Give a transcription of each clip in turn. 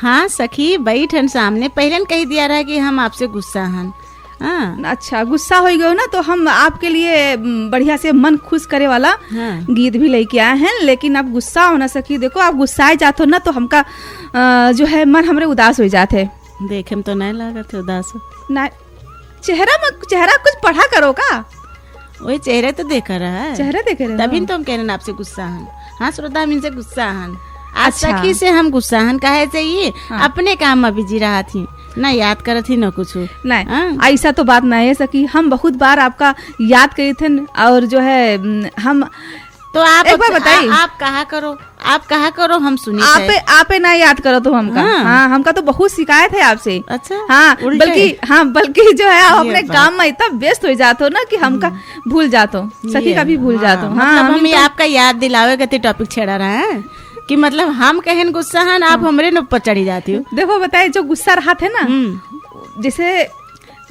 हाँ सखी, बैठन सामने पहले कही दिया रहा कि हम आपसे गुस्सा हन। हाँ। अच्छा, गुस्सा हो गए ना तो हम आपके लिए बढ़िया से मन खुश करे वाला गीत भी लेके आए हैं, लेकिन आप गुस्सा हो ना सकी। देखो आप गुस्साए जाते हो ना तो हमका जो है मन हमरे उदास हो जाते। देखे तो नहीं लागत उदास ना, चेहरा कुछ पढ़ा करो का। वही चेहरे तो देख रहा है, चेहरा देख रहे तभी तो हम कह रहे हैं आपसे गुस्सा हन। हाँ श्रोता, हम इनसे गुस्सा हन। आज अच्छा। सखी से हम गुस्सा हन काहे चाहिए। अपने काम में बिजी रहा थी, ना याद कर थी ना कुछ नहीं। ऐसा तो बात नहीं है सकी, हम बहुत बार आपका याद करे थे और जो है हम तो आप एक बार बताइए। आप कहा करो हम सुनिए। आपे ना याद करो तो हमका। हाँ, हमका तो बहुत शिकायत है आपसे। अच्छा। हाँ, बल्कि जो है आप अपने काम में इतना व्यस्त हो जाते हो ना कि हमका भूल जाते हो, सखी का भी भूल जाते हो। हाँ, हम आपका याद दिलावे गति टॉपिक छेड़ा रहा है कि मतलब हम कहें गुस्सा है, आप हमरे न ऊपर चढ़ी जाती हो। देखो बताए, जो गुस्सा रहा थे ना, जैसे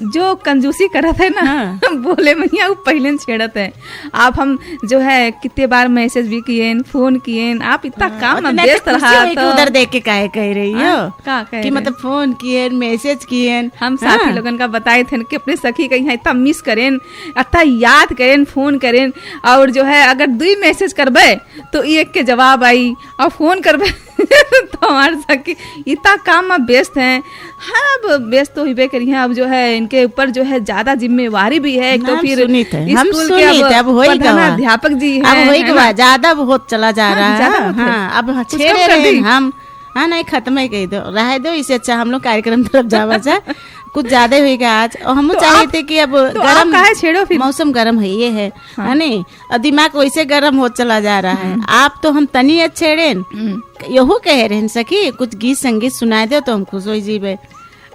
जो कंजूसी करत है ना बोले मैया वो पहले छेड़त है। आप हम जो है कितने बार मैसेज भी किए, फोन किए, आप इतना काम में व्यस्त रहा तो उधर देख के काहे कह रही हो कि मतलब फोन किए, मैसेज किए। हम साथी लोगन का बताए थे कि अपने सखी का यहाँ इतना मिस करें, इतना याद करें, फोन करें, और जो है अगर 2 मैसेज करबे तो 1 के जवाब आई, और फोन करबे तो हमारे सखी इतना काम में व्यस्त हैं। हाँ, अब व्यस्त तो ही करी हैं। अब जो है इनके ऊपर जो है ज्यादा जिम्मेवारी भी है। एक तो फिर स्कूल के अब प्रधानाध्यापक जी हैं, ज्यादा बहुत चला जा रहा है। हाँ, अब छेड़े रहे हम। हाँ नहीं, खत्म ही कही दो, रह दो। इससे अच्छा हम लोग कार्यक्रम तरफ जावा जा। कुछ ज्यादा होगा आज, और हम चाहे थे कि अब गरम छेड़ो, फिर मौसम गरम है ये है नहीं, और दिमाग वैसे गरम हो चला जा रहा है। आप तो हम तनी अच्छे यहू कह रहे हैं सखी, कुछ गीत संगीत सुनाए दो तो हम खुश हो जीवे।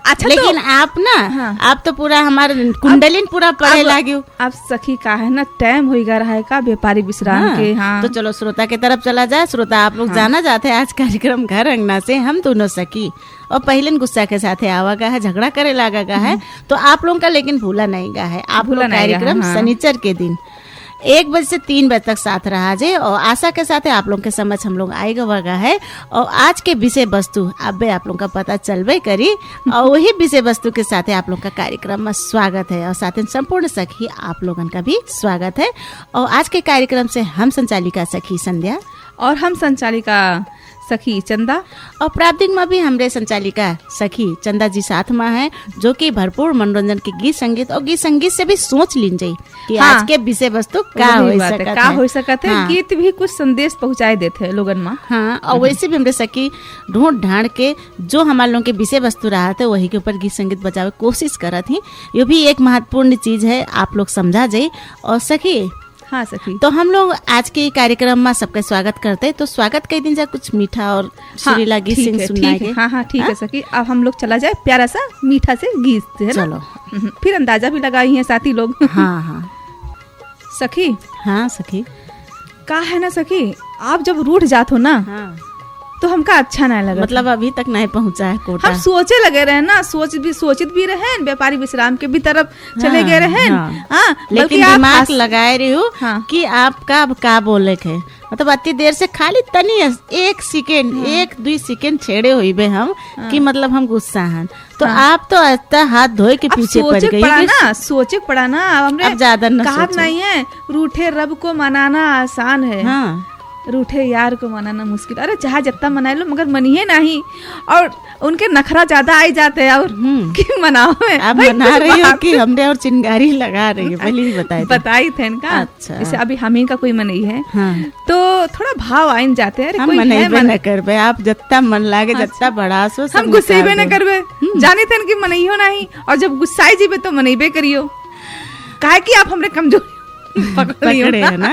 अच्छा, लेकिन तो, आप ना आप तो पूरा हमारे कुंडलिन पूरा पढ़े लागे। अब सखी का है ना टाइम हो गया रहा है का व्यापारी विश्राम के। हाँ, तो चलो श्रोता के तरफ चला जाए। श्रोता आप लोग जाना चाहते हैं आज कार्यक्रम घर अंगना से हम दोनों सखी, और पहले गुस्सा के साथ आवा गा है, झगड़ा करे लगा गा है, तो आप लोगों का लेकिन भूला नहीं गा है। आप लोग कार्यक्रम शनिचर के दिन 1 बजे से 3 बजे तक साथ रहा जे, और आशा के साथ आप लोग के समझ हम लोग आएगा वगा है। और आज के विषय वस्तु अब आप लोग का पता चलबे करी, और वही विषय वस्तु के साथ आप लोग का कार्यक्रम में स्वागत है, और साथ ही संपूर्ण सखी आप लोगन का भी स्वागत है। और आज के कार्यक्रम से हम संचालिका सखी संध्या और हम संचालिका सखी चंदा, और प्राप्तिक में भी हमरे संचालिका सखी चंदा जी साथ में है, जो कि भरपूर मनोरंजन के गीत संगीत और गीत संगीत से भी सोच लीजिए कि आज के विषय वस्तु का हो सकता है। गीत भी कुछ संदेश पहुंचाए देते हैं लोगन में। हाँ, और वैसे भी हमरे सखी ढूंढ ढांड के जो हमारे लोगों के विषय वस्तु रहा था वही के ऊपर गीत संगीत बजावे कोशिश करा थी। ये भी एक महत्वपूर्ण चीज है, आप लोग समझा जाए। और सखी हाँ सखी, तो हम लोग आज के कार्यक्रम में सबका स्वागत करते, तो स्वागत कई दिन जा कुछ मीठा और सुरीला गीत सुनाएंगे। हाँ ठीक है सखी। अब हम लोग चला जाए प्यारा सा मीठा से गीत है। चलो, फिर अंदाजा भी लगाई है साथी लोग। हाँ सखी। हाँ सखी, का है ना सखी, आप जब रूठ जाते हो ना तो हमका अच्छा नहीं लगा। मतलब अभी तक नहीं पहुंचा है कोटा। हम सोचे लगे रहे ना, सोचित भी रहे, व्यापारी विश्राम के भी तरफ चले गए रहे। हाँ, लेकिन दिमाग लगाए रही हूँ कि आपका अब का बोले के, मतलब अति देर से खाली तनी 1 सेकेंड 1-2 सेकेंड छेड़े हुई बे हम कि मतलब हम गुस्सा हैं। तो आप तो अच्छा हाथ धोए के पीछे पड़ गई। सोचे पड़ा ना, अब ज्यादा कहावत नहीं है, रूठे रब को मनाना आसान है, रूठे यार को मनाना मुश्किल। अरे चाहे जितना मना लो मगर मनिए नहीं, और उनके नखरा ज्यादा आई जाते हैं। और कि मनाओ में आप मना रही हो कि हमने और चिंगारी लगा रही है, पहले ही बताई थे इनका। अच्छा, जैसे अभी हम ही का कोई मनई है तो थोड़ा भाव आइन जाते हैं। हम मनईबे न करबे, आप जितना मन लागे जितना बढ़ासो हम गुस्सेबे न करबे, जाने थे कि मनइयो नहीं, और जब गुस्साई जीबे तो मनईबे करियो, काहे कि आप हमरे कमजोर पकड़े है ना।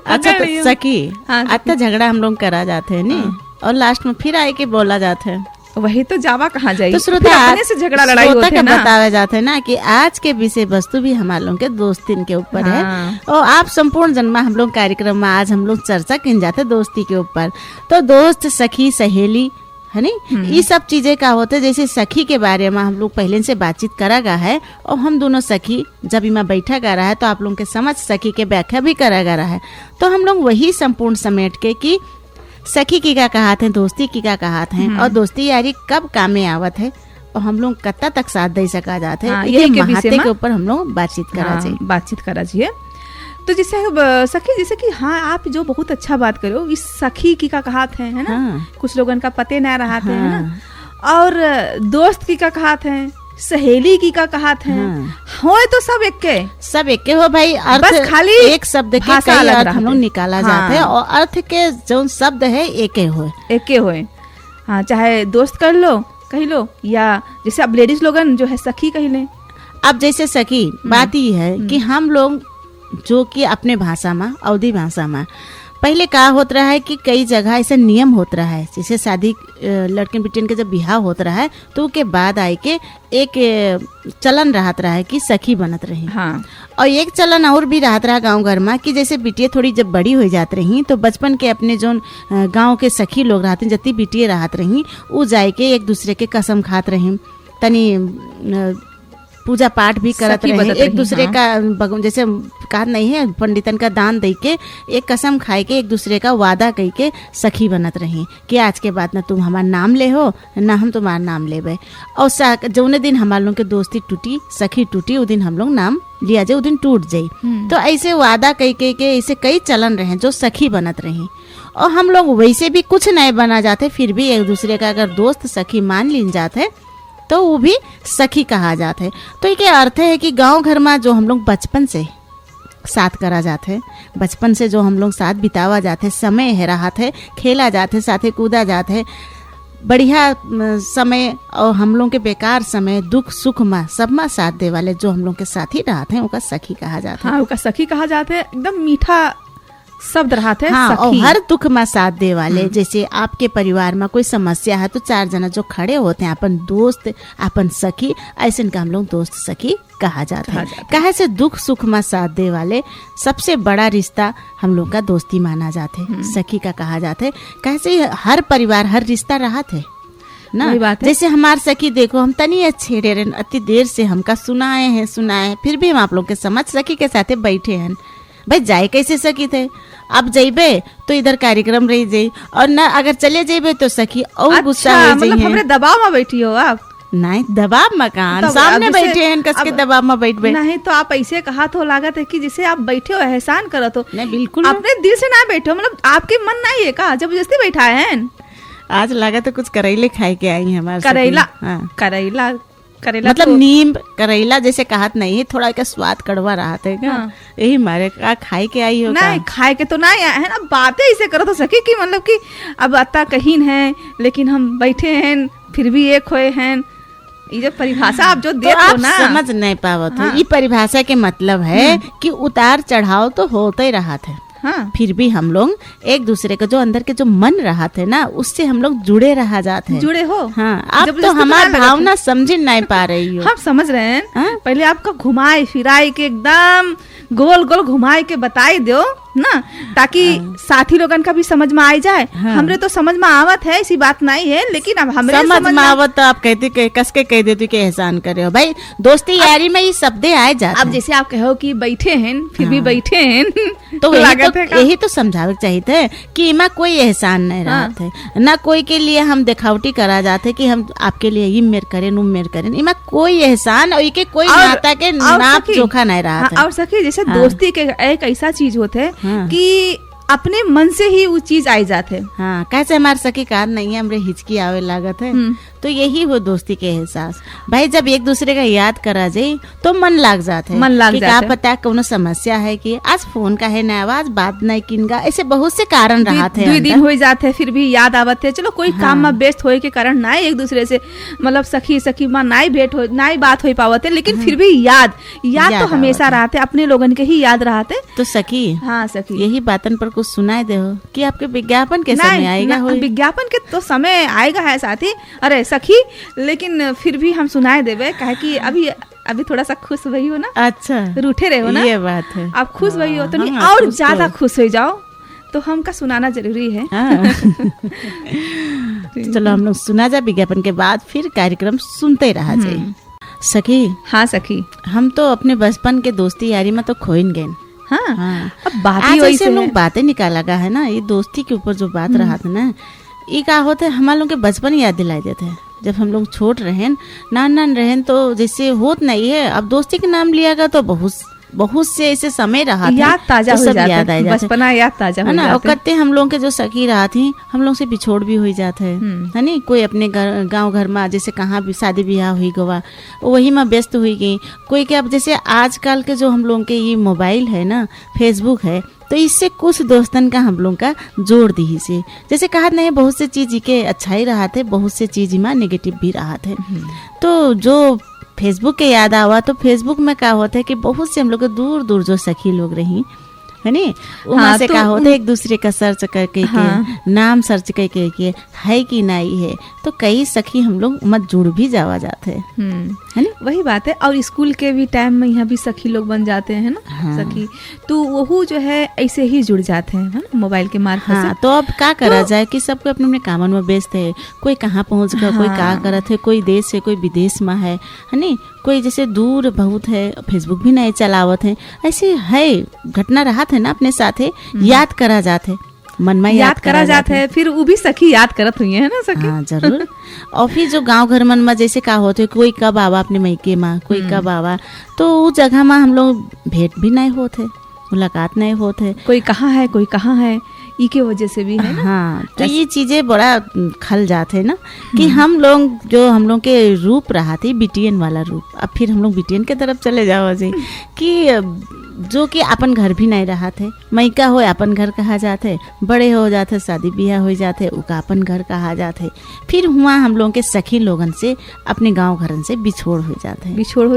अच्छा तो सखी, अच्छा झगड़ा हम लोग करा जाते हैं नहीं, और लास्ट में फिर आए के बोला जाते हैं, वही तो जावा कहाँ जाए। तो श्रोता अपने से झगड़ा लड़ाई होते हैं ना, बतावे जाते हैं ना कि आज के विषय वस्तु भी हमारे लोगों के दोस्ती के ऊपर है। और आप संपूर्ण जन्मा हम लोग कार्यक्रम में आज हम लोग चर्चा किन जाते दोस्ती के ऊपर। तो दोस्त, सखी, सहेली है नहीं, ये सब चीजें का होते। जैसे सखी के बारे में हम लोग पहले से बातचीत करा गा है, और हम दोनों सखी जब इमा बैठा गा रहा है तो आप लोगों के समझ सखी के व्याख्या भी करा गा रहा है। तो हम लोग वही संपूर्ण समेट के कि सखी की का कहात है, दोस्ती की का कहात है, और दोस्ती यारी कब काम में आवत है और हम लोग कत्ता तक साथ दे सका जाते हैं, यही के विषय के ऊपर हम लोग बातचीत करा चाहिए। तो जैसे सखी, जैसे कि हाँ आप जो बहुत अच्छा बात करो, इस सखी की का कहात है ना। हाँ। कुछ लोगों का पते न रहा थे, है ना। और दोस्त की का कहात है, सहेली की का कहात है। हो तो सब एक के हो भाई। अर्थ बस खाली एक शब्द के कई अर्थ हम लोग निकाला जाते हैं, और अर्थ के जो शब्द है एक होए। हाँ, चाहे दोस्त कर लो कह लो, या जैसे अब लेडीज लोगन जो है सखी कह लें। अब जैसे सखी बात ये है कि हम लोग जो कि अपने भाषा में, अवधी भाषा में पहले का होता रहा है कि कई जगह ऐसा नियम होता रहा है, जैसे शादी लड़के बिटिन के जब बिहाव होता रहा है तो के बाद आई के एक चलन रहता रहा है कि सखी बनत रही। हाँ। और एक चलन और भी रहता रहा गांव घर में कि जैसे बिटिया थोड़ी जब बड़ी हो जाती रही तो बचपन के अपने जो गांव के सखी लोग रहते जति बिटिया रहत रही वो जाए के एक दूसरे के कसम खात रही, तनी पूजा पाठ भी करत रहे, एक दूसरे का जैसे कहा नहीं है पंडितन का दान दे के एक कसम खाए के एक दूसरे का वादा कह के सखी बनत रही कि आज के बाद ना तुम हमारा नाम ले हो ना हम तुम्हारा नाम लेबे। और जौने दिन हमारे लोग के दोस्ती टूटी, सखी टूटी, उस दिन हम लोग नाम लिया जाए, उस दिन टूट जाये। तो ऐसे वादा कह के ऐसे कई चलन रहे जो सखी बनत रही। और हम लोग वैसे भी कुछ नए बना जाते, फिर भी एक दूसरे का अगर दोस्त सखी मान लीन जाते तो वो भी सखी कहा जाता है। तो ये अर्थ है कि गांव घर में जो हम लोग बचपन से साथ करा जाते हैं, बचपन से जो हम लोग साथ बितावा जाते, समय है राहत है, खेला जाते, साथे कूदा जाते, बढ़िया समय और हम लोग के बेकार समय, दुख सुख में सब में साथ दे वाले जो हम लोग के साथी रहते हैं, उनका सखी कहा जाता है। हाँ, उनका सखी कहा जाता है। एकदम मीठा शब्द रहते हैं। हाँ, और हर दुख में साथ दे वाले। जैसे आपके परिवार में कोई समस्या है तो 4 जना जो खड़े होते हैं, अपन दोस्त, अपन सखी, ऐसे इनका हम लोग दोस्त सखी कहा जाता है। कहे से दुख सुख में साथ दे वाले सबसे बड़ा रिश्ता हम लोग का दोस्ती माना जाता है, सखी का कहा जाता है। कहे से हर परिवार हर रिश्ता रहा थे ना। जैसे हमार सखी देखो, हम तनी अच्छे रहे, अति देर से हमका सुनाए हैं, फिर भी हम आप लोग के समझ सखी के साथ बैठे हैं। भाई जाए कैसे सकी थे, अब जाइबे तो इधर कार्यक्रम रही जाये, और न अगर चले जाइबे तो सखी और गुस्सा हो जाइए। मतलब हमरे दबाव में बैठी हो आप? नहीं, दबाव मकान तो सामने बैठे हैं, कस के दबाव में बैठ गए। नहीं तो आप ऐसे कहा तो लागत है कि जैसे आप बैठे हो एहसान करत हो। नहीं, बिल्कुल अपने दिल से ना बैठो, मतलब आपके मन नहीं है का जबरदस्ती बैठा है? आज लगा तो कुछ करेले खाए के आई है हमारे। करेला मतलब नीम करेला जैसे कहत नहीं है, थोड़ा का स्वाद कड़वा रहा था क्या? हाँ। यही मारे का खाए के आई हो? नहीं, खाए के तो नहीं है ना, बातें ऐसे करो तो सके कि मतलब कि अब अत्ता कहीं है लेकिन हम बैठे हैं फिर भी एक होए हैं। ये जो परिभाषा आप जो देते हो ना, समझ नहीं पावत हो। ये परिभाषा के मतलब है कि उतार चढ़ाव तो होते ही रहा था। हाँ। फिर भी हम लोग एक दूसरे का जो अंदर के जो मन रहा थे ना, उससे हम लोग जुड़े रहा जाते हैं। जुड़े हो? हाँ। आप तो हमारी भावना समझ नहीं पा रही हो। हम समझ रहे हैं। हाँ? पहले आपका घुमाए फिराए के एकदम गोल गोल घुमाए के बताई दो ना, ताकि साथी लोगन का भी समझ में आ जाए। हमरे तो समझ में आवत है, ऐसी बात नहीं है, लेकिन अब हमरे समझ में आवत तो आप कहते कस के कह देते कि एहसान करे हो। भाई दोस्ती यारी में ये शब्द आए जाते। अब जैसे आप कहो कि बैठे हैं फिर भी बैठे हैं तो यही तो समझावे चाहिए थे कि इमा कोई एहसान नहीं रहा थे ना, कोई के लिए हम दिखावटी करा जाते कि हम आपके लिए ये मेर करें उम मेर करें। इमा कोई एहसान और के कोई नाता के नाप जोखा नहीं रहा था। और सखी जैसे दोस्ती के एक ऐसा चीज होते है कि अपने मन से ही वो चीज आई जाते। हाँ, कैसे हमारे सखी कार नहीं है, हमरे हिचकी आवे लागत है। तो यही वो दोस्ती के एहसास। भाई जब एक दूसरे का याद करा जाए तो मन लाग जाते, मन लाग जाते। क्या पता कोनो समस्या है कि आज फोन का है ना, आवाज बात नहीं किनगा, ऐसे बहुत से कारण रहा थे। 2 दिन हो जाते फिर भी याद आवत है। चलो कोई काम में व्यस्त होए के कारण ना एक दूसरे से मतलब सखी माँ ना भेंट हो ना बात हो पावत है, लेकिन फिर भी याद तो हमेशा रहते, अपने लोगन के ही याद रहते। तो सखी, हाँ सखी, यही बातन पर कुछ सुनाए दे हो कि आपके विज्ञापन के समय आएगा? विज्ञापन के तो समय आएगा है साथी, अरे सखी, लेकिन फिर भी हम सुनाए देवे कहे कि अभी थोड़ा सा खुश भई हो ना। अच्छा, रूठे रहे हो ना, ये बात है। आप खुश भई हो तो नहीं और ज्यादा खुश हो जाओ, तो हमका सुनाना जरूरी है। चलो हम लोग सुना जा, विज्ञापन के बाद फिर कार्यक्रम सुनते रहा जाए। सखी, हाँ सखी, हम तो अपने बचपन के दोस्ती यारी में तो खोइन गए। हाँ, हाँ। अब बात आज ही वही ऐसे से लोग है। बातें निकाला गया है ना, ये दोस्ती के ऊपर जो बात रहा था ना, ये का होते हमारे लोग के बचपन याद दिलाए देते हैं। जब हम लोग छोट रहें, नान रहें, तो जैसे होत नहीं है, अब दोस्ती के नाम लिया गया तो बहुत से ऐसे समय रहा था, याद ताजा तो हो सब जाता याद आ है, जाता है, बचपना याद ताजा हो है ना। और जाता है। करते हम लोग के जो सखी रहा थी, हम लोग से बिछोड़ भी हो जाते है नी। कोई अपने गांव घर में जैसे कहाँ भी शादी ब्याह हुई गवा, वही में व्यस्त हुई गई। कोई के अब जैसे आजकल के जो हम लोग के ये मोबाइल है ना, फेसबुक है, तो इससे कुछ दोस्तन का हम लोग का जोड़ दी से, जैसे कहा नहीं, बहुत से चीज के अच्छाई रहा थे, बहुत से चीज में नेगेटिव भी रहा थे। तो जो फेसबुक के याद आवा, तो फेसबुक में क्या होता है कि बहुत से हम लोग दूर दूर जो सखी लोग रही है नी, वहाँ से क्या होता है, एक दूसरे का सर्च करके के नाम सर्च करके के है कि नहीं है, तो कई सखी हम लोग मत जुड़ भी जावा जाते हैं, है ना। वही बात है। और स्कूल के भी टाइम में यहाँ भी सखी लोग बन जाते हैं ना, सखी, तो वो जो है ऐसे ही जुड़ जाते हैं, है ना, मोबाइल के मार्फत से। तो अब क्या करा जाए कि सबको अपने अपने कामन में व्यस्त है, कोई कहाँ पहुँच गया, कोई क्या करत है, कोई देश से कोई विदेश में है नी, कोई जैसे दूर बहुत है, फेसबुक भी नहीं चलावत है, ऐसे है घटना रहा है ना अपने साथ है, याद करा जाते, मन में याद करा जाते है, फिर वो भी सखी याद करत हुई है ना सखी। हाँ जरूर। और फिर जो गांव घर मन में जैसे का होते, कोई कब आवा अपने मैके में, कोई कब आवा, तो उस जगह में हम लोग भेंट भी नहीं होते, मुलाकात नहीं होते, कोई कहाँ है कोई कहाँ है, ई के वजह से भी है ना। हाँ, तो ये चीजें बड़ा खल जाते हैं ना कि हम लोग के रूप रहा थे बीटीएन वाला रूप, अब फिर हम लोग बीटीएन के तरफ चले जाओ जी, कि जो कि अपन घर भी नहीं रहा थे, मैका हो अपन घर कहा जाते, बड़े हो जाते, शादी ब्याह हो जाते, उका अपन घर कहा जाते, फिर हुआ हम लोग के सखी लोगन से अपने गांव घरन से बिछोड़ हो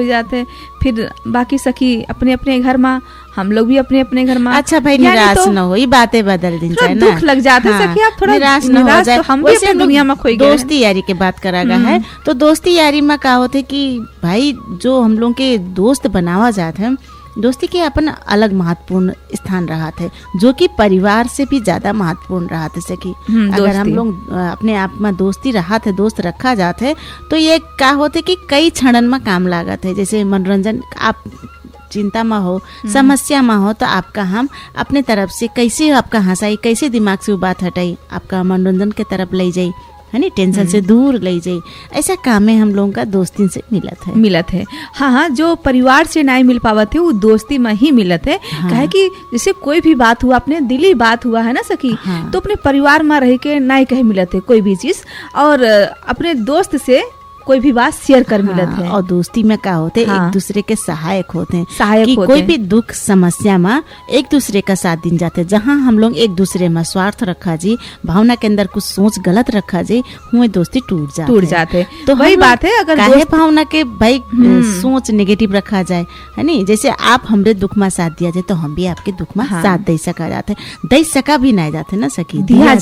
जाते, फिर बाकी सखी अपने अपने घर में, हम लोग भी अपने अपने घर में। अच्छा भाई, निराश न हो, ये बातें बदल दिन जाए ना, दुख लग जाते सखी, आप थोड़ा निराश न हो जाए। तो हम भी अपने दुनिया में खोई गए। दोस्ती यारी के बात करा गया है, तो दोस्ती यारी में क्या होते कि भाई जो हम लोग के दोस्त बनावा जाते हैं, दोस्ती के अपन अलग महत्वपूर्ण स्थान रहा थे, जो कि परिवार से भी ज्यादा महत्वपूर्ण रहा थे सखी। अगर हम लोग अपने आप में दोस्ती रहा थे, दोस्त रखा जाते, तो ये क्या होते कि कई क्षणन में काम लागत है, जैसे मनोरंजन, आप चिंता में हो, समस्या में हो, तो आपका हम अपने तरफ से कैसे आपका हंसाई, कैसे दिमाग से वो बात हटाई, आपका मनोरंजन के तरफ ले जाई, है नी, टेंशन से दूर ले जाई, ऐसा काम है हम लोगों का दोस्ती से मिलत है। हाँ, जो परिवार से नहीं मिल पावत है वो दोस्ती में ही मिलत है। कहे कि जैसे कोई भी बात हुआ, अपने दिली बात हुआ है ना सखी, तो अपने परिवार में रह के नहीं कहे मिलत है कोई भी चीज, और अपने दोस्त से कोई भी बात शेयर कर मिलत है। और दोस्ती में क्या होते, एक दूसरे के सहायक होते हैं, कि कोई भी दुख समस्या में एक दूसरे का साथ दिन जाते। जहाँ हम लोग एक दूसरे में स्वार्थ रखा जी, भावना के अंदर कुछ सोच गलत रखा जी, हुए दोस्ती टूट जाते। तो वही बात है, अगर भावना के भाई सोच नेगेटिव रखा जाए, है नी, जैसे आप हमरे दुख में साथ दिया जाए, तो हम भी आपके दुख में साथ दे सका जाते, दे सका भी नहीं जाते ना सखी, दिया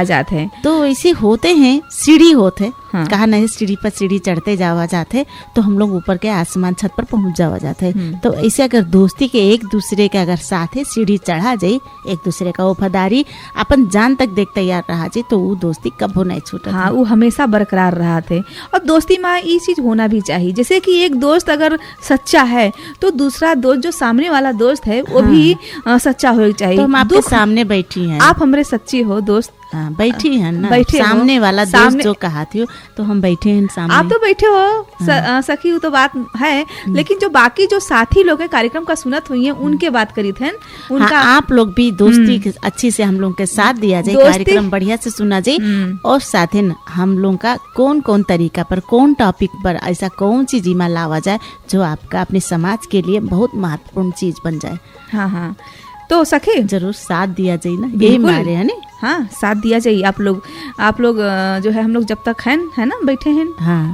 जाते है। तो ऐसे होते हैं, सीढ़ी होते, कहा नहीं, सीढ़ी पर सीढ़ी चढ़ते जावा जाते, तो हम लोग ऊपर के आसमान छत पर पहुंच जावा जाते। तो ऐसे अगर दोस्ती के एक दूसरे के अगर साथ है, सीढ़ी चढ़ा जाए, एक दूसरे का वफादारी अपन जान तक देख तैयार रहा जाए, तो वो दोस्ती कब नहीं छूटे। हाँ, वो हमेशा बरकरार रहा थे। और दोस्ती में ये चीज होना भी चाहिए, जैसे कि एक दोस्त अगर सच्चा है, तो दूसरा दोस्त जो सामने वाला दोस्त है वो भी सच्चा होना चाहिए। तो हम आपके सामने बैठी हैं, आप हमरे सच्ची हो दोस्त, बैठी है ना, सामने वाला दोस्त जो कहा थी, तो हम बैठे हैं सामने, आप तो बैठे हो सखी, वो तो बात है। लेकिन जो बाकी जो साथी लोग है कार्यक्रम का सुनत हुई है, उनके बात करी थे उनका। आप लोग भी दोस्ती अच्छी से हम लोग के साथ दिया जाए, कार्यक्रम बढ़िया से सुना जाए, और साथ ही हम लोग का कौन कौन तरीका पर, कौन टॉपिक पर ऐसा कौन सी जीमा लावा जाए जो आपका अपने समाज के लिए बहुत महत्वपूर्ण चीज बन जाए। हाँ, तो सखी जरूर साथ दिया जाए ना, यही मारे है ना। हाँ, साथ दिया जाइए। आप लोग जो है, हम लोग जब तक है ना बैठे हैं,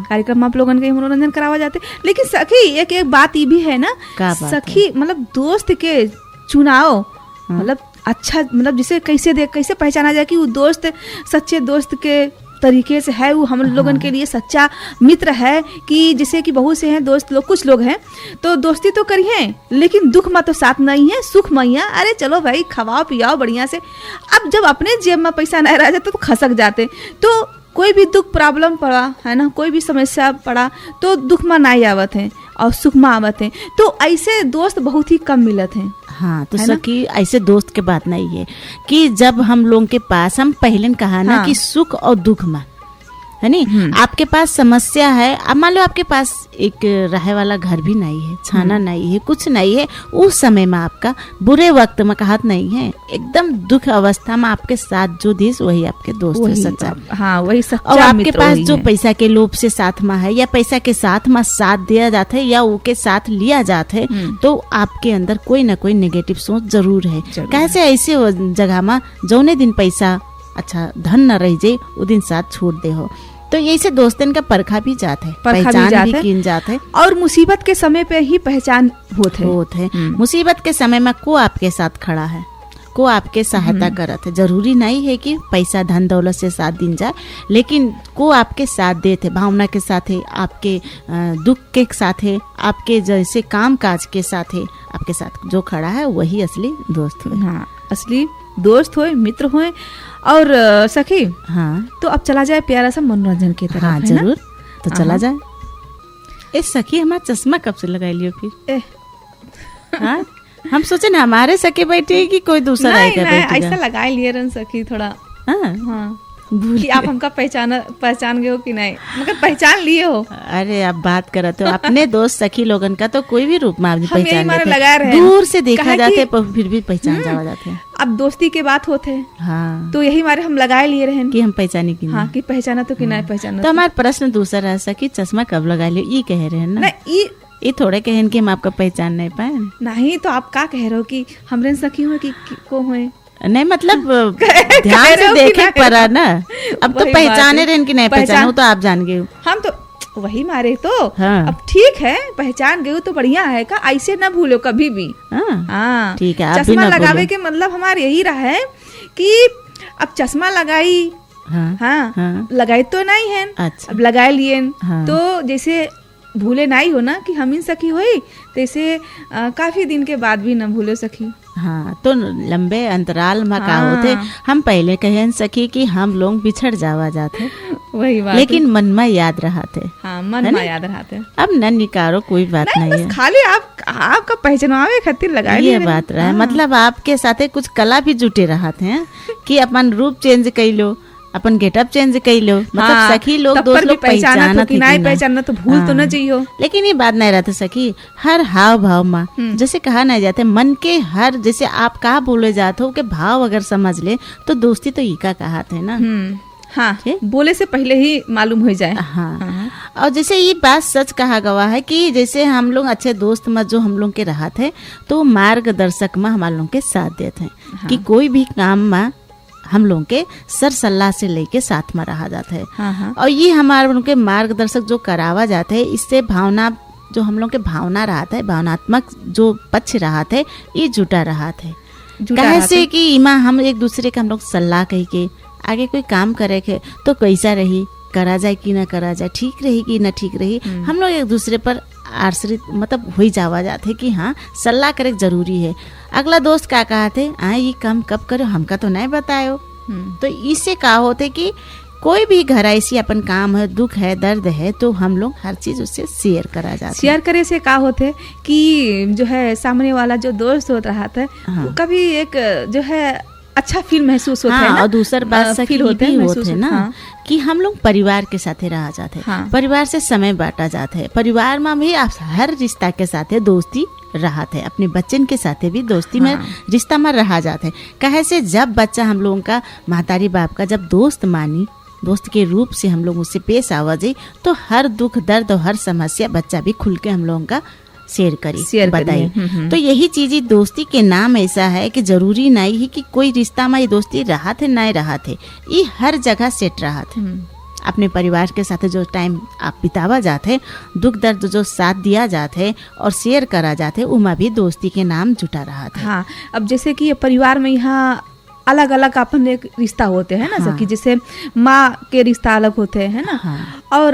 कार्यक्रम आप लोगों के मनोरंजन करावा जाते। लेकिन सखी एक बात ये भी है ना सखी, मतलब दोस्त के चुनाव, मतलब अच्छा, मतलब जिसे कैसे पहचाना जाए कि वो दोस्त सच्चे दोस्त के तरीके से है, वो हम लोगन के लिए सच्चा मित्र है, कि जैसे कि बहुत से हैं दोस्त लोग, कुछ लोग हैं तो दोस्ती तो करिए, लेकिन दुख में तो साथ नहीं है, सुख मैया, अरे चलो भाई खवाओ पियाओ बढ़िया से। अब जब अपने जेब में पैसा नहीं रह जाता तो खसक जाते। तो कोई भी दुख प्रॉब्लम पड़ा है ना, कोई भी समस्या पड़ा, तो दुख में नहीं आवत है और सुख में आवत है। तो ऐसे दोस्त बहुत ही कम मिलत हैं। हाँ, तो है ना? सखी ऐसे दोस्त के बात नहीं है कि जब हम लोगों के पास, हम पहले कहा ना हाँ। कि सुख और दुख में, है नी, आपके पास समस्या है, अब मान लो आपके पास एक रहे वाला घर भी नहीं है, छाना नहीं है, कुछ नहीं है, उस समय में आपका बुरे वक्त में कहत नहीं है, एकदम दुख अवस्था में आपके साथ जो देश वही आपके दोस्त है, सच्चा। हाँ, वही सच्चा और आपके मित्र पास वही जो है। पैसा के लोभ से साथ में है, या पैसा के साथ में साथ दिया जाता है, या वो के साथ लिया जाता है, तो आपके अंदर कोई ना कोई नेगेटिव सोच जरूर है। जरूर कैसे ऐसे जगह में जौने दिन पैसा अच्छा धन न रह जाए वो दिन साथ छोड़ दे हो, तो यही से दोस्तन का परखा भी जात है, पहचान भी किन जात है, और मुसीबत के समय पे ही पहचान होत है। मुसीबत के समय में को आपके साथ खड़ा है, को आपके सहायता करत है। जरूरी नहीं है कि पैसा धन दौलत से साथ दिन जाए, लेकिन को आपके साथ देते, भावना के साथ है, आपके दुख के साथ है, आपके जैसे काम काज के साथ है, आपके साथ जो खड़ा है वही असली दोस्त है। हाँ, असली दोस्त होए, मित्र होए। और सखी, हाँ, तो अब चला जाए प्यारा सा मनोरंजन की तरफ। हाँ है ना? जरूर, तो चला जाए। ए सखी, हमारा चश्मा कब से लगाई लियो फिर? एह, हाँ, हम सोचे ना हमारे सके बैठे कि कोई दूसरा नहीं आएगा नहीं, बैठेगा। ऐसा लगा लिए रन सखी थोड़ा। हाँ, हाँ, भूल कि आप हमका पहचान गए हो कि नहीं, मगर पहचान लिए हो। अरे आप बात करते हो अपने दोस्त सखी लोगन का, तो कोई भी रूप में आदमी हम यही पहचान मारे लेते लगा हैं। रहे हैं। दूर से देखा कहा जाते कि- हैं, पर फिर भी पहचान जावा जाते हैं। अब दोस्ती के बात होते हैं, हाँ, तो यही मारे हम लगाए लिए रहे कि हम पहचाने की हाँ, नहीं। कि पहचाना तो कि नहीं पहचाना। तो हमारा प्रश्न दूसरा रह सकी, चश्मा कब लगा लियो, ये कह रहे हैं ना, नहीं, ये थोड़े कहें कि हम आपका पहचान नहीं पाए। नहीं, तो आप का कह रहे हो कि हमरे सखी हुए कि को हुए? नहीं मतलब ध्यान रहे से हो कि देखे नहीं? पड़ा ना, अब तो वही बात पहचाने है। रहे कि नहीं पहचानो, तो आप जान गए हो। हम तो वही मारे तो। हाँ। अब ठीक है, पहचान गए तो बढ़िया है का, ऐसे ना भूलो कभी भी। हाँ, हाँ, ठीक है, आप भी चश्मा ना लगावे बोलो। के मतलब हमारा यही रहा है कि अब चश्मा लगाई, हाँ, हाँ, हाँ। लगाई तो नहीं है, अच्छा। अब लगाए लिए, हाँ। तो जैसे भूले नहीं हो ना कि हम इन सखी हुई, जैसे काफी दिन के बाद भी न भूले सखी। हाँ, तो लंबे अंतराल में का हाँ। होते, हम पहले कहे सकी कि हम लोग बिछड़ जावा जाते, वही बात लेकिन मन में याद रहा थे। हाँ, मन है में ना? याद रहते हैं। अब न निकारो, कोई बात नहीं, नहीं बस है, खाली आपका पहचानवावे खातिर लगाए ये बात रहा है। मतलब आपके साथे कुछ कला भी जुटे रहा थे कि अपन रूप चेंज कर लो, अपन गेटअप चेंज कर लो, मतलब सखी लोग दोस्त लोग पहचाना कि नहीं पहचाना तो भूल तो न चाहिए। लेकिन ये बात नहीं रहती सखी, हर हाव भाव में जैसे कहा नहीं जाते, मन के हर, जैसे आप कहा बोले जाते हो कि भाव अगर समझ ले तो दोस्ती तो इका कहा थे ना। हाँ, ठीक? बोले से पहले ही मालूम हो जाए। हाँ, और जैसे ये बात सच कहा गवा है कि जैसे हम लोग अच्छे दोस्त में जो हम लोग के रहा थे, तो मार्गदर्शक में हमारे लोग के साथ देते हैं कि कोई भी काम में हम लोग के सर सलाह से लेके साथ में रहा जाता है। हाँ, हाँ। और ये हमारे उनके मार्गदर्शक जो करावा जाते हैं, इससे भावना, जो हम लोग के भावना रहा था, भावनात्मक जो पक्ष रहा थे, ये जुटा रहा थे। कैसे कि इमा हम एक दूसरे का हम लोग सलाह कही के आगे कोई काम करे के, तो कैसा रही, करा जाए कि ना करा जाए, ठीक रही कि ना ठीक रही, हम लोग एक दूसरे पर आश्रित मतलब हो जावा जाते कि हाँ सलाह करे जरूरी है। अगला दोस्त क्या कहा थे, ये काम कब करो, हमका तो नहीं बतायो। तो इससे क्या होते कि कोई भी घर ऐसी अपन काम है, दुख है, दर्द है, तो हम लोग हर चीज उससे शेयर करा जाते। शेयर करे से का होते कि जो है सामने वाला जो दोस्त होता रहा था, हाँ। कभी एक जो है अच्छा फील महसूस होता है ना। और दूसर बात फील होते भी हैं, होते हैं ना, हाँ। कि हम लोग परिवार के साथ रहा जाते हैं, हाँ। परिवार से समय बांटा जाता है, परिवार में भी आप हर रिश्ता के साथ दोस्ती रहा थे, अपने बच्चन के साथ भी दोस्ती में रिश्ता में रहा जाते हैं। कहे से जब बच्चा हम लोगों का महतारी बाप का जब दोस्त मानी, दोस्त के रूप से हम लोग उससे पेश आवा जाए, तो हर दुख दर्द और हर समस्या बच्चा भी खुल के हम लोगों का शेयर करी, बताई। तो यही चीज दोस्ती के नाम ऐसा है कि जरूरी नहीं है कि कोई रिश्ता में ये दोस्ती रहा थे नहीं रहा थे, ये हर जगह सेट रहा थे। अपने परिवार के साथ जो टाइम आप बितावा जाते, दुख दर्द जो साथ दिया जाते और शेयर करा जाते, उमा भी दोस्ती के नाम जुटा रहा था। हाँ, अब जैसे कि परिवार में यहाँ अलग अलग अपन एक रिश्ता होते हैं ना। हाँ। सखी, जैसे माँ के रिश्ता अलग होते हैं ना। हाँ। और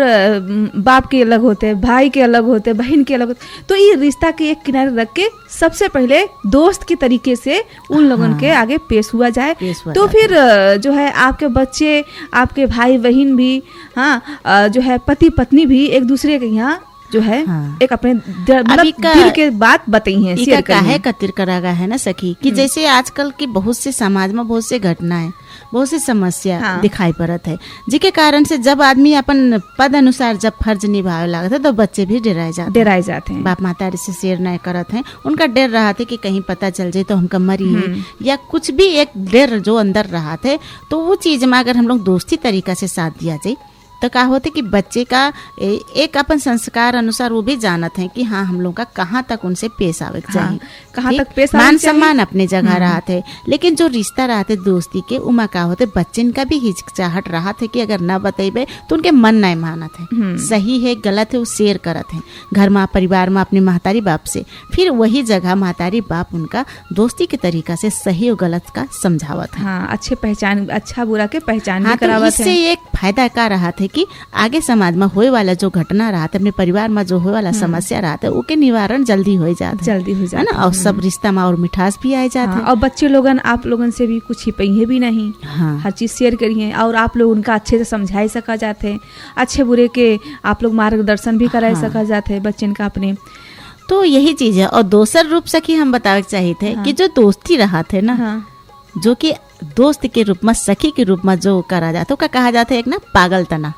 बाप के अलग होते हैं, भाई के अलग होते हैं, बहन के अलग होते, तो ये रिश्ता के एक किनारे रख के सबसे पहले दोस्त के तरीके से उन लोगों के आगे पेश हुआ जाए। तो फिर जो है आपके बच्चे, आपके भाई बहन भी, हाँ, जो है पति पत्नी भी एक दूसरे के यहाँ जो है हाँ। एक अपने मतलब अभी का- दिल के बात बताई है, इका शेयर करी काहे है। कतिर करागा है ना सखी कि जैसे आजकल की बहुत से समाज में बहुत से घटनाएं, बहुत सी समस्या हाँ। दिखाई पड़त है, जिके कारण से जब आदमी अपन पद अनुसार जब फर्ज निभावे लागत है तो बच्चे भी डराए जाते हैं। डराए जाते हैं। बाप माता से शेयर नहीं करत हैं, उनका डर रहा थे कि कहीं पता चल जाए तो हमका मरी है या कुछ भी एक डर जो अंदर रहा थे, तो वो चीज में अगर हम लोग दोस्ती तरीका से साथ दिया जाए तो का होते कि बच्चे का एक अपन संस्कार अनुसार वो भी जानत हैं कि हाँ हम लोग का कहाँ तक उनसे पेश आवे के चाहिए, कहाँ ठीक? तक पेश आवे मान के चाहिए। सम्मान अपने जगह रहा थे, लेकिन जो रिश्ता रहा थे दोस्ती के उमा का होते बच्चन का भी हिचकिचाहट रहा थे कि अगर न बतेबे तो उनके मन नहीं मानत है, सही है गलत है वो शेयर करत है घर में परिवार में अपने महतारी बाप से, फिर वही जगह महतारी बाप उनका दोस्ती के तरीका से सही और गलत का समझावत है। हाँ, अच्छे पहचान, अच्छा बुरा के पहचान हाँ, भी तो करावत इससे है। एक फायदा का रहा था कि आगे समाज में होए वाला जो घटना रहा था, अपने परिवार में जो होए वाला समस्या रहा था, ओके निवारण जल्दी हो जाता जल्दी हो है जाता ना, और सब रिश्ता में और मिठास भी आ जाता हाँ, है। और बच्चे लोगन आप लोगन से भी कुछ छिपाइए भी नहीं, हाँ। हर चीज शेयर करिए और आप लोग उनका अच्छे से समझाई सका जाते हैं, अच्छे बुरे के आप लोग मार्गदर्शन भी कराए सका जाते हैं बच्चन का अपने। तो यही चीज है। और दूसर रूप से कि हम बतावे चाहिए थे कि जो दोस्ती रहा थे ना, हाँ, जो कि दोस्त के रूप में सखी के रूप में जो करा जाता है, कहा जाता है एक ना पागल तना,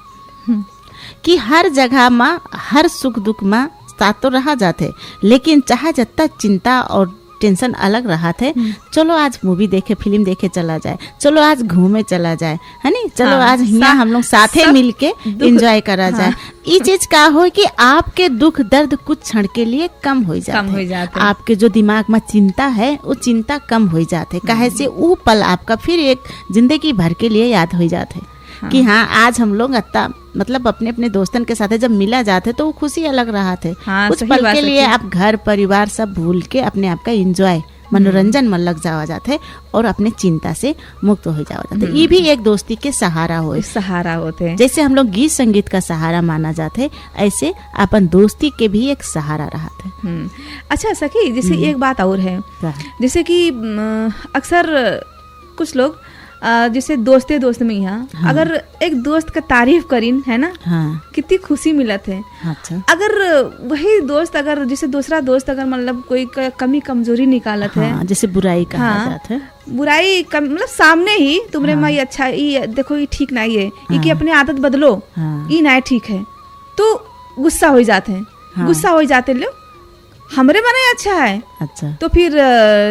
कि हर जगह में हर सुख दुख में साथ तो रहा जाते, लेकिन चाहे जितना चिंता और टेंशन अलग रहा थे, चलो आज मूवी देखे फिल्म देखे चला जाए, चलो आज घूमे चला जाए, है नी, चलो हाँ, आज यहाँ हम लोग साथे मिल के एंजॉय करा जाए। ये चीज का हो कि आपके दुख दर्द कुछ क्षण के लिए कम हो जाते, आपके जो दिमाग में चिंता है वो चिंता कम हो जाते, काहे से वो पल आपका फिर एक जिंदगी भर के लिए याद हो जाते कि हाँ आज हम लोग अत्ता मतलब अपने अपने दोस्तन के साथ जब मिला जाते तो वो खुशी अलग रहा थे। हाँ, कुछ पल के लिए आप घर परिवार सब भूल के अपने आप का एंजॉय मनोरंजन में लग जावा जाते और अपने चिंता से मुक्त हो जावा जाते। ये भी एक दोस्ती के सहारा हो, सहारा होते हैं। जैसे हम लोग गीत संगीत का सहारा माना जाते, ऐसे अपन दोस्ती के भी एक सहारा रहा थे। अच्छा सखी, जैसे एक बात और है, जैसे कि अक्सर कुछ लोग जैसे दोस्ते दोस्त में यहाँ हाँ। अगर एक दोस्त का तारीफ करीन है ना, हाँ। कितनी खुशी मिलत है। अच्छा। अगर वही दोस्त अगर जैसे दूसरा दोस्त अगर मतलब कोई कमी कमजोरी निकालत है, हाँ, जैसे बुराई कहा हाँ, जाता है, बुराई मतलब सामने ही तुमरे में ये अच्छा, ये देखो ये ठीक नहीं है, ये की अपनी आदत बदलो, ये नहीं ठीक है, तो गुस्सा हो जाते हैं। गुस्सा हो जाते लो हमरे में नहीं अच्छा है, अच्छा, तो फिर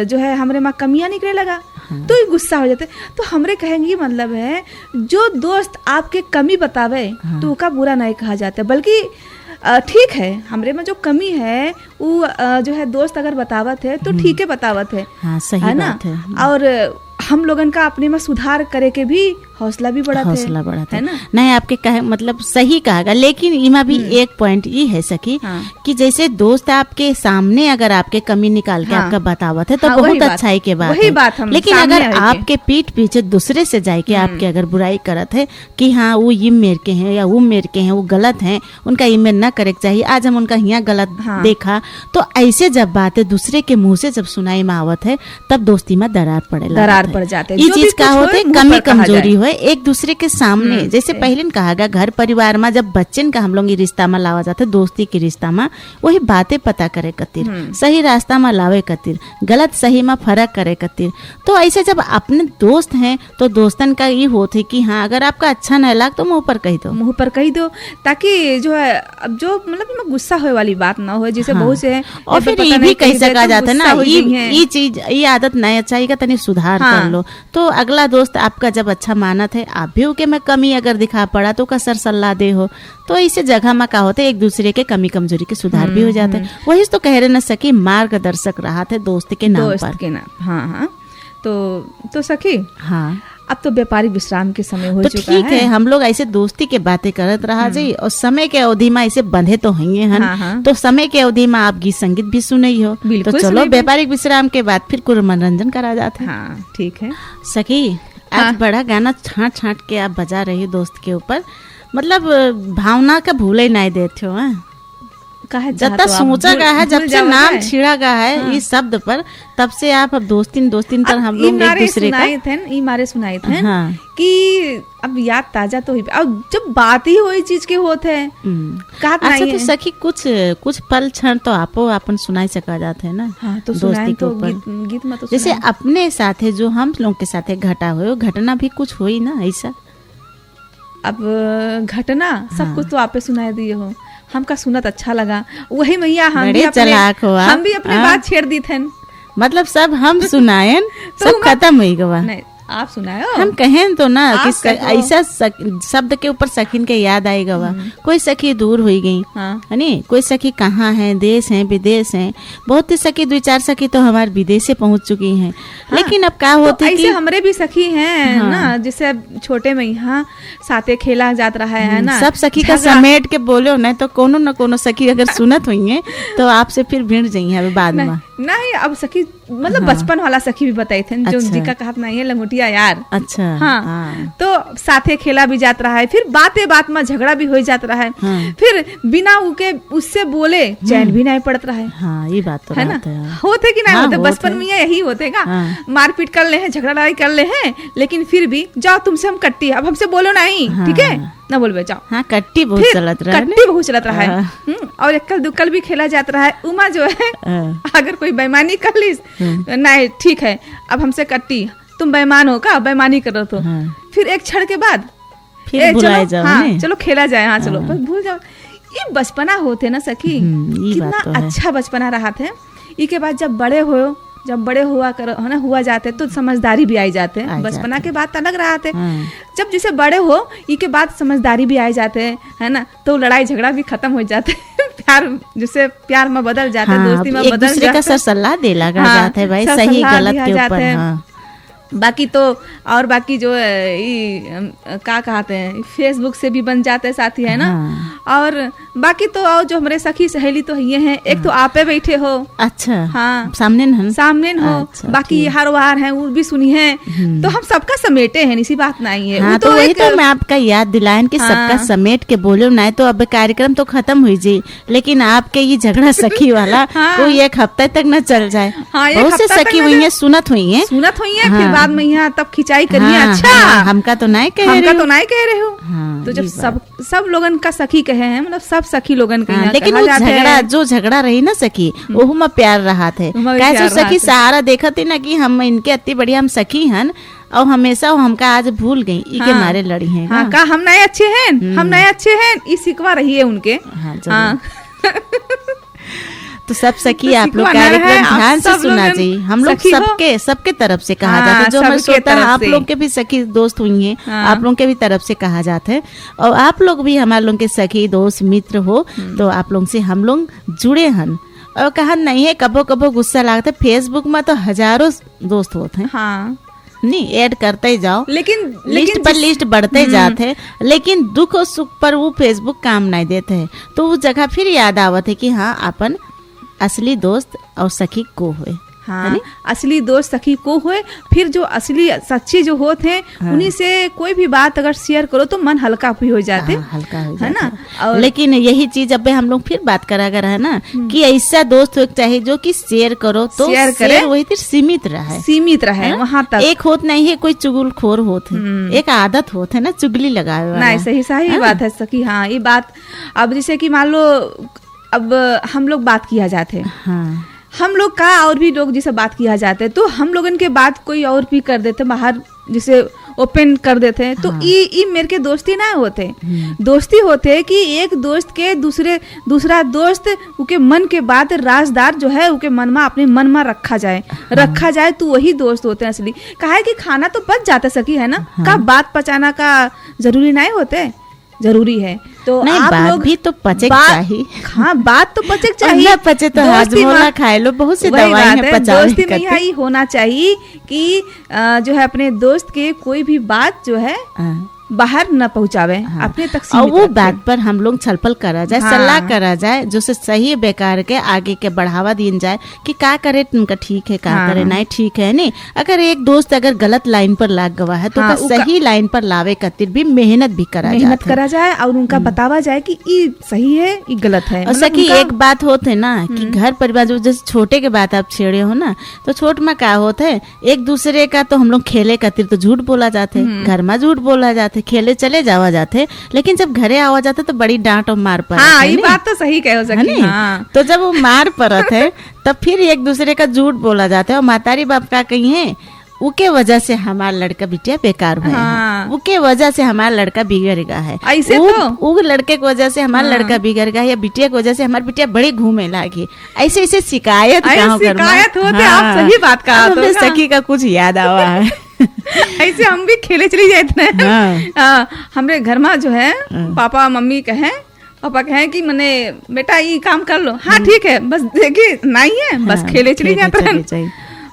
जो है हमरे में कमियां निकले लगा, तो ये गुस्सा हो जाते। तो हमरे कहेंगे मतलब है जो दोस्त आपके कमी बतावे तो उसका बुरा नहीं कहा जाता, बल्कि ठीक है हमरे में जो कमी है वो जो है दोस्त अगर बतावत है तो ठीक है बतावत है, हाँ, सही है ना, बात है। और हम लोगन का अपने में सुधार करे के भी हौसला भी बढ़ा है ना। नहीं आपके कहे मतलब सही कहा, लेकिन इमा भी एक पॉइंट ये है सकी कि जैसे दोस्त आपके सामने अगर आपके कमी निकाल के आपका बतावत है तो बहुत अच्छाई के बात है, लेकिन अगर आपके पीठ पीछे दूसरे से जाए के आपके अगर बुराई करत है कि हाँ वो ये मेरे के हैं या वो मेरे के हैं, वो गलत हैं, उनका इमेज न करे चाहिए, आज हम उनका यहाँ गलत देखा, तो ऐसे जब बातें दूसरे के मुँह से जब सुनाई में आवत है तब दोस्ती में दरार पड़ जाते। ये चीज का होते कमी कमजोरी हो एक दूसरे के सामने, जैसे पहले कहा गया घर परिवार में जब बच्चन का हम लोग रिश्ता में लावा जाते, दोस्ती के रिश्ता में वही बातें पता करे कतिर, सही रास्ता में लावे कतिर, गलत सही में फर्क करे कतिर। तो ऐसे जब अपने दोस्त हैं तो दोस्तन का ये होते कि हाँ अगर आपका अच्छा नहीं लग तो मुंह पर कही दो, ताकि जो है अब जो मतलब गुस्सा होने वाली बात ना हो, जैसे बहुत से और फिर ये भी कह सका जाता है ना, ये चीज ये आदत नहीं चाहिए तनी सुधार कर लो, तो अगला दोस्त आपका जब अच्छा मानत है आप भी उके में कमी अगर दिखा पड़ा तो कसर सलाह दे हो, तो इसे जगह में का होते एक दूसरे के कमी कमजोरी के सुधार भी हो जाते हैं। वही तो कह रहे न सकी मार्गदर्शक रहा थे दोस्त के नाम पर। हाँ, तो सखी हाँ अब तो व्यापारिक विश्राम के समय हो तो चुका है। ठीक है, हम लोग ऐसे दोस्ती के बातें करत रहा जाए और समय के अवधि में ऐसे बंधे तो हैं, तो समय के अवधि में आप गीत संगीत भी सुने ही हो, तो चलो व्यापारिक विश्राम के बाद फिर कुछ मनोरंजन करा जाते हैं। हाँ ठीक है सखी, आज बड़ा गाना छाट के आप बजा रही हो दोस्त के ऊपर, मतलब भावना का भूले नहीं देते हो। काहे जब चाहते तक हो आप? सोचा गया है, भूल जब से जाओ नाम है। छिड़ा गया है इस शब्द पर, तब से आप अब दोस्तीन पर अब हम ई लोग एक मारे दूसरे का सुनाए थे, ई मारे सुनाए थे हाँ। कि अब याद ताजा तो ही, अब जब बात ही वही चीज के होते हैं कहत अच्छा नहीं तो है। सखी कुछ पल क्षण तो आपो अपन सुनाई सका जाते है ना। हाँ तो दोस्ती सुनाए के तो ऊपर। गीत में तो जैसे सुनाए। अपने साथे जो हम लोग के साथे घटा हो, घटना भी कुछ हुई ना ऐसा। अब घटना सब हाँ। कुछ तो आपे सुनाए दिए हो, हमका सुनत अच्छा लगा, वही मैया हम बड़े भी अपने चालाक हो आप। हम भी अपने हाँ। बात छेड़ दी थे। मतलब सब हम सुनायन तो सब मैं- खत्म हुई गवा। नहीं आप सुनाए हम कहें तो ना आप कि कहो। ऐसा शब्द के ऊपर सखीन के याद आई गवा। कोई सखी दूर हुई गई हाँ। है नी, कोई सखी कहाँ है, देश है विदेश है। बहुत ही सखी 2-4 सखी तो हमारे विदेश से पहुंच चुकी हैं। लेकिन अब क्या तो होते ऐसे कि हमरे भी सखी हैं हाँ। ना, जैसे अब छोटे में यहाँ साथे खेला जात रहा है ना, सब सखी का झगड़ा- समेट के बोलो ना तो कोनो न कोनो सखी अगर सुनत हुई है तो आपसे फिर भिड़ जाइए अभी बाद में। नहीं अब सखी मतलब हाँ। बचपन वाला सखी भी बताई थे जो अच्छा। जिनका कहत नहीं है लंगोटिया यार। अच्छा हाँ। तो साथे खेला भी जात रहा है, फिर बात में झगड़ा भी हो जात रहा है, हाँ। फिर बिना उके उससे बोले चैन भी नहीं पड़त रहा है। हाँ ये बात तो है ना, रहता है। होते कि नहीं हाँ, होते, होते बचपन में यही होते का, हाँ। मारपीट कर ले हैं, झगड़ा लड़ाई कर ले हैं, लेकिन फिर भी जाओ तुमसे हम कट्टी, अब हमसे बोलो नहीं, हाँ। ठीक है ना, बोलबे जाओ। हाँ कट्टी बहुत फिर चलत रहा है कट्टी बहुत चलत रहा है। हाँ। और एकल दुक्कल भी खेला जाता रहा है। उमा जो है हाँ। अगर कोई बेईमानी कर ली, नहीं ठीक है अब हमसे कट्टी, तुम बेईमान हो का, बेईमानी करो तो हाँ। फिर एक क्षण के बाद फिर भुलाए चलो जाओ हाँ ने। चलो खेला जाए, हाँ चलो पर भूल जाओ। ये बचपना होते ना सखी, ये बात कितना तो है। अच्छा बचपना रहा थे। इसके बाद जब बड़े हुआ कर है ना हुआ जाते तो समझदारी भी आई जाते हैं। बचपना के बाद अलग रहा थे, जब जैसे बड़े हो इसके बाद समझदारी भी आई जाते हैं, है ना, तो लड़ाई झगड़ा भी खत्म हो जाते हैं। प्यार जैसे प्यार में बदल जाते हैं, हाँ, दोस्ती में एक बदल दूसरे का जाते हैं। सर सलाह दे लगा हाँ, जाता है भाई, सर सही सलाह गलत दिया के जाते ऊपर। हैं। हाँ। बाकी तो और बाकी जो क्या कहते हैं फेसबुक से भी बन जाते साथी, है ना। हाँ। और बाकी तो और जो हमारे सखी सहेली तो ये हैं, एक तो आपे बैठे हो, अच्छा हाँ सामने न सामने हो, अच्छा, बाकी ठीक। हर वार हैं वो भी सुनी है, तो हम सबका समेटे हैं, इसी बात नहीं है। हाँ वो तो वही एक- तो मैं आपका याद दिलायन कि हाँ। सबका समेट के बोलो नहीं तो अब कार्यक्रम तो खत्म हुई जी, लेकिन आपके ये झगड़ा सखी वाला हाँ। कोई एक हफ्ते तक न चल जाए। हाँ, एक बहुत से हफ्ता तक सखी न हुई जाए। हैं, सुनत हुई हैं। सुनत हुई है, फिर हाँ। बाद में यहाँ तब खिंचाई करिए। हाँ, अच्छा हाँ, हमका तो नहीं कह हमका रही तो हूँ। नहीं कह रहे हो। हाँ, तो जब ये सब लोगन का सखी कहे हैं, मतलब सब सखी लोगन के हाँ, यहाँ लेकिन कहा वो जाता है। झगड़ा जो झगड़ा रही ना सखी ओहू में प्यार रहा थे। ओहू में कैसे प्यार रहा सखी थे। सहारा देखत ना कि हम इनके अति बढ़िया हम सखी हन और हमेशा वो हमका आज भूल गई ई के हाँ। मारे लड़ी हैं। हाँ, का हम नए अच्छे हैं, हम नए अच्छे हैं, ये सिकवा रही है उनके। हाँ, जरूर। हाँ। तो सब सखी तो आप लोग सिखवा ना रहे, कार्यक्रम आप ध्यान से सब सुना लोगन चाहिए। हम लोग सखी हो। सबके तरफ से कहा हाँ, जाता है, जो हमारे सबके श्रोता हैं, तरफ आप से। लोग के भी सखी दोस्त हुई हैं, हाँ। आप लोग के भी तरफ से कहा जाता है। और आप लोग भी हमारे लोग के सखी दोस्त मित्र हो तो आप लोग से हम लोग जुड़े हन। और कहा नहीं है कबो कबो गुस्सा लागता है, फेसबुक में तो हजारों दोस्त होते हैं, हाँ नहीं ऐड करते ही जाओ, लेकिन लिस्ट पर लिस्ट बढ़ते जाते हैं, लेकिन दुख और सुख पर वो फेसबुक काम नहीं देते हैं। तो वो जगह फिर याद आवत है कि हाँ अपन असली दोस्त और सखी को हुए। हाँ, असली दोस्त सखी को हुए, फिर जो असली सच्ची जो होते हैं हाँ। उन्हीं से कोई भी बात अगर शेयर करो तो मन हल्का भी हो जाते। हाँ, हल्का हो है जाता ना। है। और लेकिन यही चीज अब हम लोग फिर बात करा कर है ना कि ऐसा दोस्त हो चाहिए जो कि शेयर करो तो शेयर करे, वही फिर सीमित रहे, सीमित रहे वहां तक। एक होत नहीं है कोई चुगलखोर होत है, एक आदत होत है ना चुगली लगावे वाला। नहीं सही हाँ। बात है सखी। हाँ ये बात अब जैसे कि मान लो अब हम लोग बात किया जाते हैं, हाँ हम लोग का और भी लोग जैसे बात किया जाते हैं तो हम लोगन के बात कोई और भी कर देते बाहर, जैसे ओपन कर देते हैं। तो ई मेरे के दोस्ती ना होते, दोस्ती होते कि एक दोस्त के दूसरा दोस्त उके मन के बात राजदार जो है उके मन में अपने मन में रखा जाए तो वही दोस्त होते हैं असली। कहा है कि खाना तो पच जाता सकी है ना, का बात पचाना का जरूरी नहीं होते, जरूरी है। तो नहीं आप बात लोग भी तो पचे बात- चाहिए। हाँ बात तो पचे और चाहिए, ना पचे तो दोस्ती हाजमोला में- खाए लो, बहुत सी वही दवाई बात है है, पचाने दोस्ती में करती। यही होना चाहिए कि जो है अपने दोस्त के कोई भी बात जो है हाँ, बाहर न पहुंचावे, अपने तक और सीमित वो रखे। बात पर हम लोग छलफल करा जाए, हाँ। सलाह करा जाए, जो से सही बेकार के आगे के बढ़ावा दिया जाए कि का करे तुमका ठीक है, का हाँ। करे नहीं ठीक है। नहीं, अगर एक दोस्त अगर गलत लाइन पर लाग गवा है तो हाँ, ओका सही लाइन पर लावे खातिर भी मेहनत भी करा मेहनत जात है। करा जाए और उनका बतावा जाए कि ये सही है, ये गलत है। और मतलब सखी उनका- एक बात होते ना कि घर परिवार जो जैसे छोटे के बात आप छेड़े हो ना, तो छोट में क्या होता है, एक दूसरे का तो हम लोग खेले खातिर तो झूठ बोला जाते, घर में झूठ बोला जाते, खेले चले जावा जाते, लेकिन जब घरे आवा जाते तो बड़ी डांट और मार पड़त हाँ, है ये नी? बात तो सही कहो है सकी। नी? हाँ, तो जब वो मार पड़त है तब फिर एक दूसरे का झूठ बोला जाता है और मातारी बाप का कही है उके वजह से हमारा लड़का बिटिया बेकार हुआ हाँ। है, उके वजह से हमारा लड़का बिगड़ गया है, ऐसे उ लड़के की वजह से हमारा लड़का बिगड़ गया है, या बिटिया की वजह से हमारी बिटिया बड़ी घूमे लागी। ऐसे ऐसे शिकायत ऐसे गाँव घर में। शिकायत होते, आप सही बात कहा अब तो हमें का। सखी का कुछ याद आवा है। ऐसे हम भी खेले चली जाते हैं। हाँ। हमरे घर में जो है पापा मम्मी कहे, पापा कहे कि मने बेटा ये काम कर लो, हाँ ठीक है, बस देखिए नहीं है, बस हाँ, खेले चली खेले जाते चले हैं। जाई।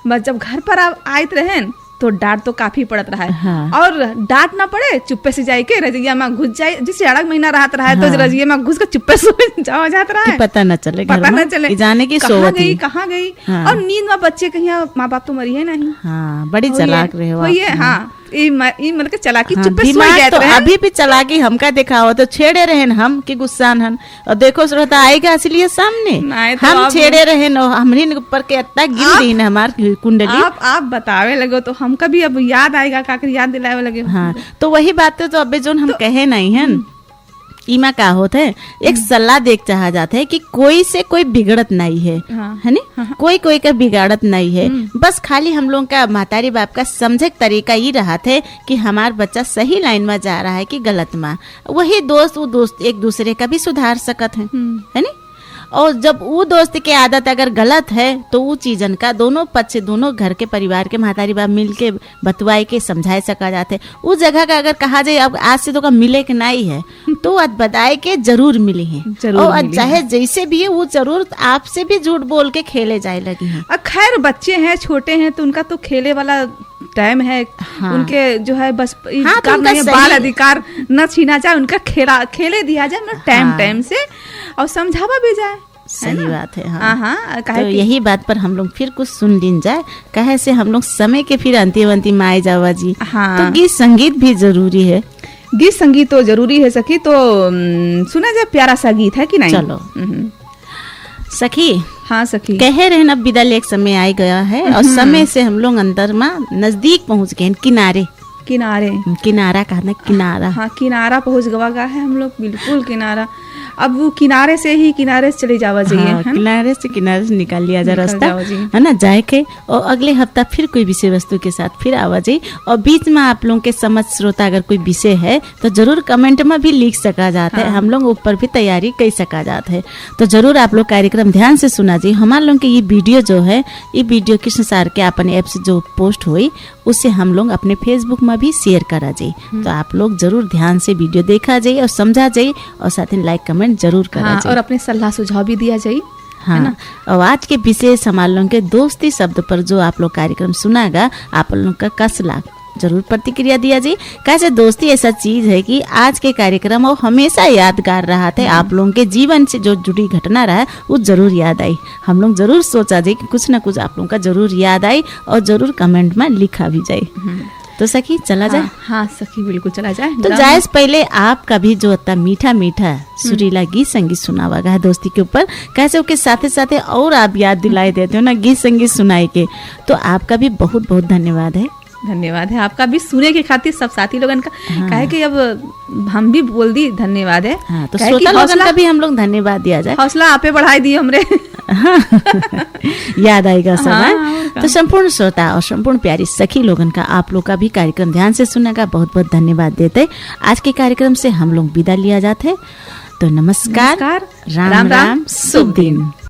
बस जब घर पर आप आयत रहे तो डांट तो काफी पड़त रहा है। हाँ। और डांट ना पड़े चुप्पे से जाए के रजिया में घुस जाए, जैसे 8 महीना रहत रहा है तो हाँ। रजिया में घुस के चुप्पे से जाओ जात रहा कि है, पता न चले घर पता में न चले कि जाने की कहाँ सोवत गई ही। कहाँ गई। हाँ। और नींद में बच्चे कहीं माँ बाप तो मरी है नहीं। हाँ, बड़ी होइए- चालाक रहे हो आप। होइए, हाँ, ये मतलब के चलाकी हाँ, चुप्पे सो दिमाग जाते तो रहे। अभी भी चलाकी हमका दिखाओ तो छेड़े रहन हम कि गुस्सान हन, और देखो श्रोता आएगा इसलिए सामने नहीं तो हम अब- छेड़े रहन और हमरी ऊपर के इतना गिर आप- रही न हमार कुंडली। आप बतावे लगो तो हमका भी अब याद आएगा, काकर याद दिलावे लगे। हाँ, तो वही बात है, तो अबे जो हम कहे नहीं है इमा का होता है, एक सलाह देख चाहा जाता है कि कोई से कोई बिगड़त नहीं है, हाँ। है नी? कोई कोई का बिगाड़त नहीं है, बस खाली हम लोग का मातारी बाप का समझे के तरीका ये रहा थे कि हमार बच्चा सही लाइन में जा रहा है कि गलत में। वही दोस्त वो दोस्त एक दूसरे का भी सुधार सकत है नी? और जब वो दोस्त की आदत अगर गलत है तो वो चीजन का दोनों पक्ष दोनों घर के परिवार के महतारी बाप मिल के बतवाए के समझाए सका जाते। उस जगह का अगर कहा जाए अब आज से तो का मिले के नहीं है तो आज बताए के जरूर मिली है, जरूर और मिली चाहे जैसे भी है वो जरूर आपसे भी झूठ बोल के खेले जाए लगी है। खैर बच्चे हैं, छोटे हैं, तो उनका तो खेले वाला टाइम है। हाँ। उनके जो है बस हाँ, तो उनका बाल सही- अधिकार न छीना जाए, उनका खेले दिया जाए मतलब टाइम हाँ। टाइम से, और समझावा भी जाए। सही बात है। हाँ हाँ, तो यही बात पर हम लोग फिर कुछ सुन लीन जाए, कहे से हम लोग समय के फिर अंतिम आए जावा जी। हाँ। तो गीत संगीत भी जरूरी है। गीत संगीत तो जरूरी है सखी, तो सुना जाए प्यारा सा गीत है कि नहीं? चलो सखी, हाँ सखी, कहे रहे अब विदा ले एक समय आ गया है और समय से हम लोग अंदर में नजदीक पहुंच गए हैं, किनारे किनारा कहना किनारा। हाँ, किनारा पहुंच गवा है हम लोग, बिल्कुल किनारा। अब वो किनारे से ही किनारे से चले जावा चाहिए, हाँ, है ना? किनारे से किनारे से निकाल लिया जा निकल रास्ता, जाओ जी। है ना, जाए के। और अगले हफ्ता फिर कोई विषय वस्तु के साथ फिर आवा जाए। और बीच में आप लोगों के समझ श्रोता अगर कोई विषय है तो जरूर कमेंट में भी लिख सका जाता है, हम लोग ऊपर भी तैयारी कर सका जाता है। तो जरूर आप लोग कार्यक्रम ध्यान से सुना जी। हमारे लोग के ये वीडियो जो है, ये वीडियो कृष्ण सार के अपने ऐप से जो पोस्ट हुई उससे हम लोग अपने फेसबुक में भी शेयर करा जाए। तो आप लोग जरूर ध्यान से वीडियो देखा जाए और समझा जाए, और साथ ही लाइक कमेंट जरूर करा हाँ, जाए। और अपने सलाह सुझाव भी दिया जाए। हाँ, और आज के विशेष हमारे लोगों के दोस्ती शब्द पर जो आप लोग कार्यक्रम सुनागा, आप लोगों का कसला जरूर प्रतिक्रिया दिया जी। कैसे दोस्ती ऐसा चीज है कि आज के कार्यक्रम वो हमेशा यादगार रहा था। आप लोगों के जीवन से जो जुड़ी घटना रहा वो जरूर याद आई। हम लोग जरूर सोचा जाए कि कुछ ना कुछ आप लोगों का जरूर याद आई और जरूर कमेंट में लिखा भी जाए। तो सखी चला जाए। हाँ सखी, बिल्कुल चला जाए। तो जायज पहले आपका भी जो इतना मीठा मीठा सुरीला गीत संगीत सुनावागा है दोस्ती के ऊपर, कैसे उसके साथे साथे और आप याद दिलाए देते हो ना गीत संगीत सुनाए के, तो आपका भी बहुत बहुत धन्यवाद है। धन्यवाद है आपका भी सुने के खातिर सब साथी लोगन का। काहे कि अब हम भी बोल दी धन्यवाद है। हाँ, तो काहे कि श्रोता लोगन हौसला- का भी हम लोग धन्यवाद दिया जाए। हौसला आपे बढ़ाई दी हमरे। याद आएगा सब। हाँ, हाँ? और तो संपूर्ण श्रोता और संपूर्ण प्यारी सखी लोगन का आप लोग का भी कार्यक्रम ध्यान से सुनने का बहुत बहुत धन्यवाद देते। आज के कार्यक्रम से हम लोग विदा लिया जाते। तो नमस्कार, नमस्कार, राम राम, शुभ दिन।